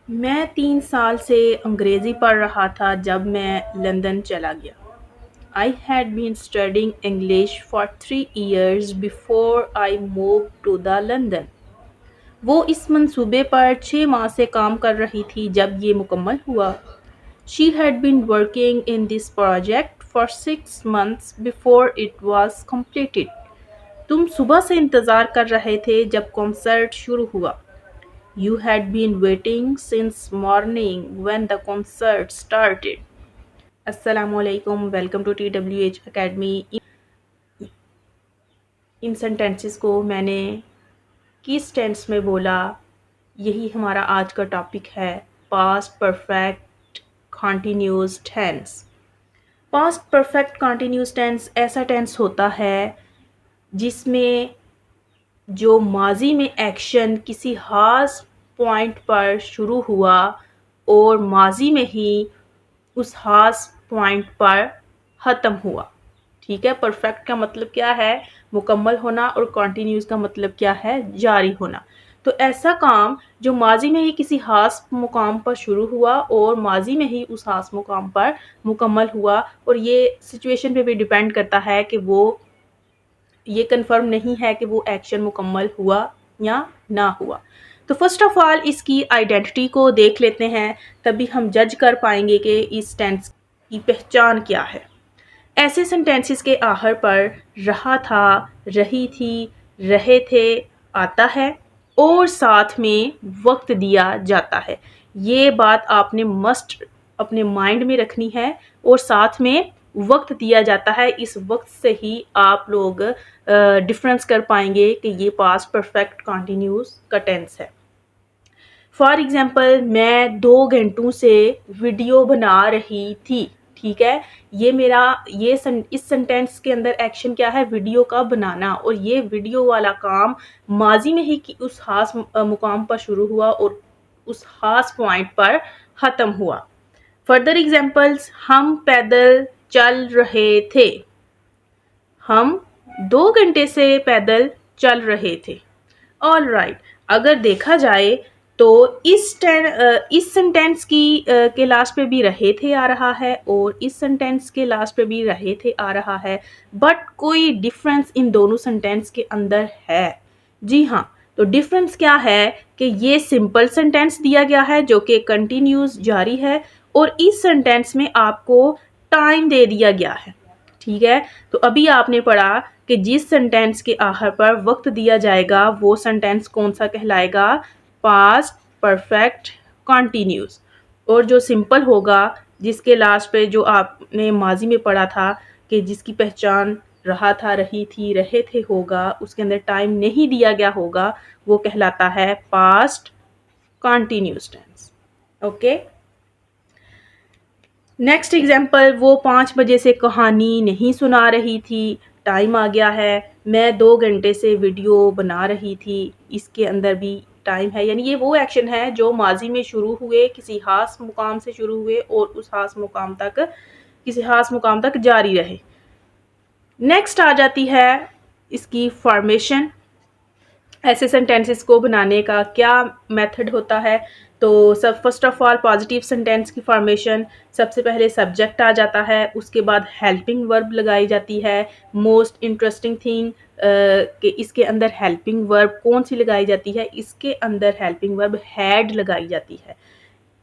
मैं 3 साल से अंग्रेज़ी पढ़ रहा था जब मैं लंदन चला गया। I had been studying English for 3 years before I moved to the London. वो इस मंसूबे पर 6 माह से काम कर रही थी जब ये मुकम्मल हुआ। She had been working in this project for 6 months before it was completed. तुम सुबह से इंतज़ार कर रहे थे जब कॉन्सर्ट शुरू हुआ। You had been waiting since morning when the concert started. अस्सलामुअलैकुम, वेलकम टू TWH एकेडमी। इन सेंटेंसेस को मैंने किस टेंस में बोला, यही हमारा आज का टॉपिक है। Past perfect continuous tense. Past perfect continuous tense ऐसा टेंस होता है जिसमें जो माजी में एक्शन किसी ख़ास पॉइंट पर शुरू हुआ और माजी में ही उस ख़ास पॉइंट पर ख़त्म हुआ। ठीक है, परफेक्ट का मतलब क्या है? मुकम्मल होना, और कॉन्टिन्यूस का मतलब क्या है? जारी होना। तो ऐसा काम जो माजी में ही किसी ख़ास मुकाम पर शुरू हुआ और माजी में ही उस ख़ास मुकाम पर मुकम्मल हुआ, और ये सिचुएशन पे भी डिपेंड करता है कि वो ये कंफर्म नहीं है कि वो एक्शन मुकम्मल हुआ या ना हुआ। तो फर्स्ट ऑफ ऑल इसकी आइडेंटिटी को देख लेते हैं, तभी हम जज कर पाएंगे कि इस टेंस की पहचान क्या है। ऐसे सेंटेंसेस के आखिर पर रहा था, रही थी, रहे थे आता है और साथ में वक्त दिया जाता है। ये बात आपने मस्ट अपने माइंड में रखनी है, और साथ में वक्त दिया जाता है। इस वक्त से ही आप लोग डिफरेंस कर पाएंगे कि ये पास्ट परफेक्ट कॉन्टिन्यूस का टेंस है। फॉर एग्ज़ाम्पल, मैं 2 घंटों से वीडियो बना रही थी। ठीक है, ये मेरा इस सेंटेंस के अंदर एक्शन क्या है? वीडियो का बनाना, और ये वीडियो वाला काम माजी में ही कि उस खास मुकाम पर शुरू हुआ और उस खास पॉइंट पर ख़त्म हुआ। फर्दर एग्जांपल्स, हम पैदल चल रहे थे। हम 2 घंटे से पैदल चल रहे थे। ऑल राइट, अगर देखा जाए तो इस सेंटेंस के लास्ट पे भी रहे थे आ रहा है, और इस सेंटेंस के लास्ट पे भी रहे थे आ रहा है, बट कोई डिफरेंस इन दोनों सेंटेंस के अंदर है। जी हाँ, तो डिफरेंस क्या है कि ये सिंपल सेंटेंस दिया गया है जो कि कंटिन्यूस जारी है, और इस सेंटेंस में आपको टाइम दे दिया गया है। ठीक है, तो अभी आपने पढ़ा कि जिस सेंटेंस के आखिर पर वक्त दिया जाएगा वो सेंटेंस कौन सा कहलाएगा? Past perfect continuous. और जो सिंपल होगा, जिसके लास्ट पे जो आपने माजी में पढ़ा था कि जिसकी पहचान रहा था, रही थी, रहे थे होगा, उसके अंदर टाइम नहीं दिया गया होगा, वो कहलाता है past continuous tense. Okay, next example, वो 5 बजे से कहानी नहीं सुना रही थी, टाइम आ गया है। मैं 2 घंटे से वीडियो बना रही थी, इसके अंदर भी टाइम है, यानी ये वो एक्शन है जो माजी में शुरू हुए, किसी खास मुकाम से शुरू हुए और उस खास मुकाम तक, किसी खास मुकाम तक जारी रहे। नेक्स्ट आ जाती है इसकी फॉर्मेशन। ऐसे सेंटेंसेस को बनाने का क्या मेथड होता है? तो सब first of all positive sentence की फॉर्मेशन, सबसे पहले सब्जेक्ट आ जाता है, उसके बाद हेल्पिंग वर्ब लगाई जाती है। मोस्ट इंटरेस्टिंग थिंग कि इसके अंदर हेल्पिंग वर्ब कौन सी लगाई जाती है? इसके अंदर हेल्पिंग वर्ब हैड लगाई जाती है,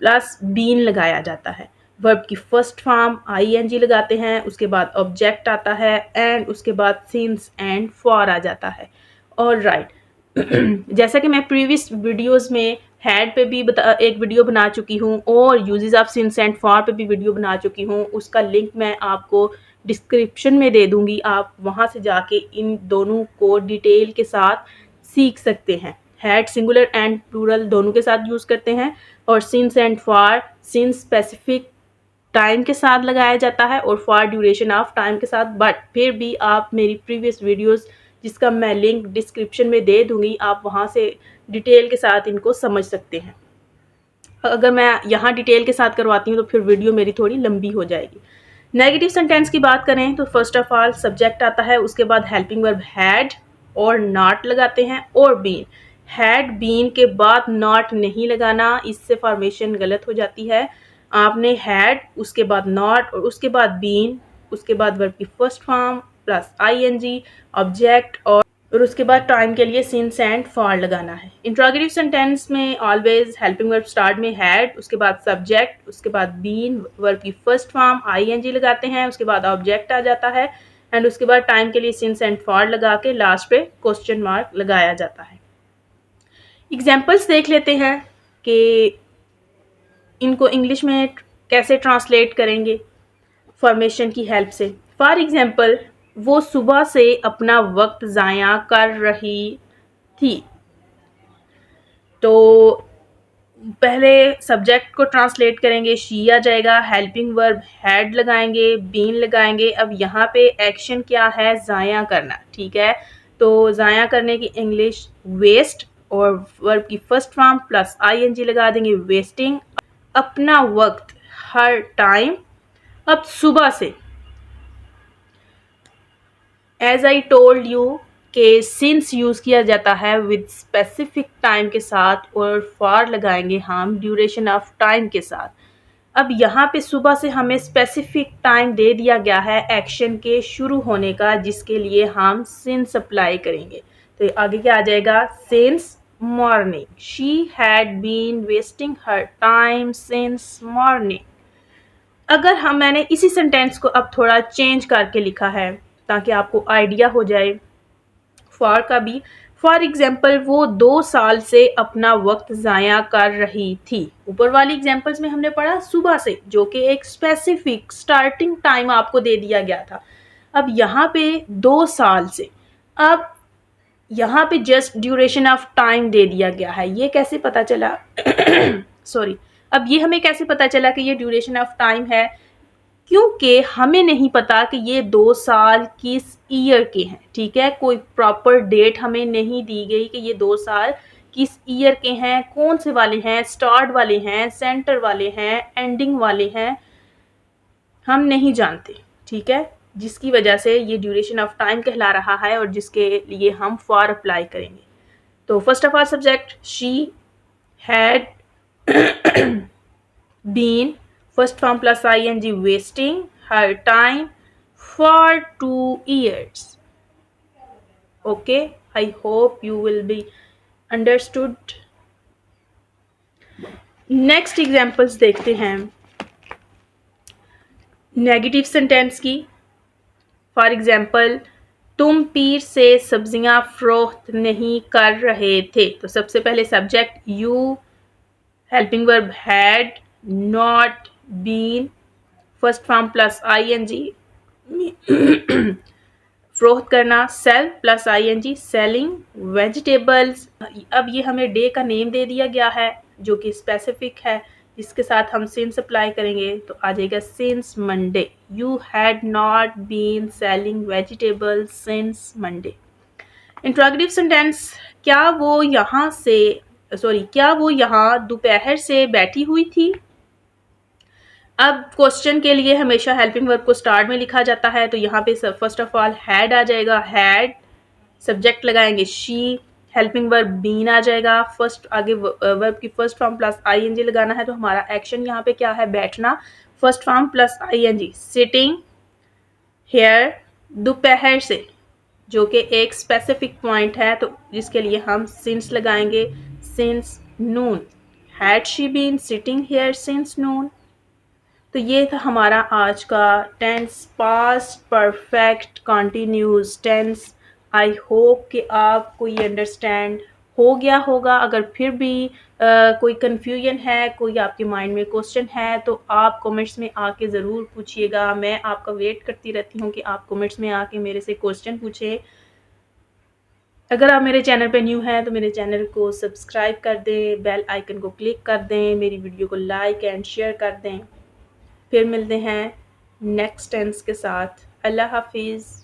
प्लस बीन लगाया जाता है। वर्ब की फर्स्ट फॉर्म ING लगाते हैं, उसके बाद ऑब्जेक्ट आता है, एंड उसके बाद सिंस एंड फॉर आ जाता है। और राइट, जैसा कि मैं प्रीवियस वीडियोस में हैड पे भी एक वीडियो बना चुकी हूँ, और uses of since and for पे भी वीडियो बना चुकी हूँ, उसका लिंक मैं आपको डिस्क्रिप्शन में दे दूँगी। आप वहाँ से जाके इन दोनों को डिटेल के साथ सीख सकते हैं। हैड सिंगुलर एंड प्लूरल दोनों के साथ यूज़ करते हैं, और since and for, since specific time के साथ लगाया जाता है और फॉर ड्यूरेशन ऑफ टाइम के साथ। बट फिर भी आप मेरी प्रीवियस वीडियोस, जिसका मैं लिंक डिस्क्रिप्शन में दे दूंगी, आप वहाँ से डिटेल के साथ इनको समझ सकते हैं। अगर मैं यहाँ डिटेल के साथ करवाती हूँ तो फिर वीडियो मेरी थोड़ी लंबी हो जाएगी। नेगेटिव सेंटेंस की बात करें तो फर्स्ट ऑफ ऑल सब्जेक्ट आता है, उसके बाद हेल्पिंग वर्ब हैड और नॉट लगाते हैं, और बीन। हैड बीन के बाद नॉट नहीं लगाना, इससे फॉर्मेशन गलत हो जाती है। आपने हैड, उसके बाद नॉट और उसके बाद बीन, उसके बाद वर्ब की first form plus ING object और उसके बाद टाइम के लिए सिंस एंड फॉर लगाना है। इंट्रोगेटिव सेंटेंस में ऑलवेज हेल्पिंग वर्ब स्टार्ट में हैड, उसके बाद सब्जेक्ट, उसके बाद बीन, वर्ब की फर्स्ट फॉर्म आईएनजी लगाते हैं, उसके बाद ऑब्जेक्ट आ जाता है एंड उसके बाद टाइम के लिए सिंस एंड फॉर लगा के लास्ट पे क्वेश्चन मार्क लगाया जाता है। एग्जाम्पल्स देख लेते हैं कि इनको इंग्लिश में कैसे ट्रांसलेट करेंगे फॉर्मेशन की हेल्प से। फॉर एग्जाम्पल, वो सुबह से अपना वक्त ज़ाया कर रही थी। तो पहले सब्जेक्ट को ट्रांसलेट करेंगे, शी आ जाएगा, हेल्पिंग वर्ब हैड लगाएंगे, बीन लगाएंगे। अब यहाँ पे एक्शन क्या है, ज़ाया करना, ठीक है। तो ज़ाया करने की इंग्लिश वेस्ट और वर्ब की फर्स्ट फॉर्म प्लस आईएनजी लगा देंगे, वेस्टिंग अपना वक्त, हर टाइम। अब सुबह से, एज आई टोल्ड यू के सिंस यूज़ किया जाता है विद स्पेसिफिक टाइम के साथ और फॉर लगाएंगे हम ड्यूरेशन ऑफ टाइम के साथ। अब यहाँ पे सुबह से हमें स्पेसिफिक टाइम दे दिया गया है एक्शन के शुरू होने का, जिसके लिए हम सिंस अप्लाई करेंगे। तो आगे क्या आ जाएगा, since morning, she had been wasting her time since morning. अगर मैंने इसी सेंटेंस को अब थोड़ा चेंज करके लिखा है ताकि आपको आइडिया हो जाए फॉर का भी। फॉर एग्जाम्पल, वो 2 साल से अपना वक्त ज़ाया कर रही थी। ऊपर वाली एग्जाम्पल्स में हमने पढ़ा सुबह से, जो कि एक स्पेसिफिक स्टार्टिंग टाइम आपको दे दिया गया था। अब यहाँ पे 2 साल से, अब यहाँ पे जस्ट ड्यूरेशन ऑफ टाइम दे दिया गया है। ये कैसे पता चला सॉरी, अब ये हमें कैसे पता चला कि ये ड्यूरेशन ऑफ टाइम है, क्योंकि हमें नहीं पता कि ये 2 साल किस ईयर के हैं, ठीक है। कोई प्रॉपर डेट हमें नहीं दी गई कि ये 2 साल किस ईयर के हैं, कौन से वाले हैं, स्टार्ट वाले हैं, सेंटर वाले हैं, एंडिंग वाले हैं, हम नहीं जानते, ठीक है। जिसकी वजह से ये ड्यूरेशन ऑफ टाइम कहला रहा है और जिसके लिए हम फॉर अप्लाई करेंगे। तो first of all subject she had been, first form plus ing, wasting her time for 2 years. Okay, I hope you will be understood. Next examples देखते हैं नेगेटिव सेंटेंस की। फॉर एग्जाम्पल, तुम पीर से सब्जियां फरोख्त नहीं कर रहे थे। तो सबसे पहले subject you, helping verb had, not, been, first form plus ING, फरोख्त करना, sell plus ING, selling vegetables. अब ये हमें डे का नेम दे दिया गया है जो कि स्पेसिफिक है, जिसके साथ हम सिंस अप्लाई करेंगे तो आ जाएगा since Monday. You had not been selling vegetables since Monday. Interrogative sentence, क्या वो यहाँ दोपहर से बैठी हुई थी। अब क्वेश्चन के लिए हमेशा हेल्पिंग वर्ब को स्टार्ट में लिखा जाता है, तो यहाँ पे फर्स्ट ऑफ ऑल हैड आ जाएगा, हैड, सब्जेक्ट लगाएंगे शी, हेल्पिंग वर्ब बीन आ जाएगा, फर्स्ट आगे वर्ब की फर्स्ट फॉर्म प्लस आईएनजी लगाना है। तो हमारा एक्शन यहाँ पे क्या है, बैठना, first form plus ING, sitting here, दोपहर से, जो कि एक स्पेसिफिक पॉइंट है, तो जिसके लिए हम सिंस लगाएंगे, since noon, had she been sitting here since noon. तो ये था हमारा आज का tense, past perfect continuous tense. I hope कि आपको ये अंडरस्टैंड हो गया होगा। अगर फिर भी कोई कन्फ्यूजन है, कोई आपके माइंड में क्वेश्चन है, तो आप कमेंट्स में आके ज़रूर पूछिएगा। मैं आपका वेट करती रहती हूँ कि आप कमेंट्स में आके मेरे से क्वेश्चन पूछें। अगर आप मेरे चैनल पे न्यू हैं तो मेरे चैनल को सब्सक्राइब कर दें, बेल आइकन को क्लिक कर दें, मेरी वीडियो को लाइक एंड शेयर कर दें। फिर मिलते हैं नेक्स्ट टेंस के साथ। अल्लाह हाफिज़।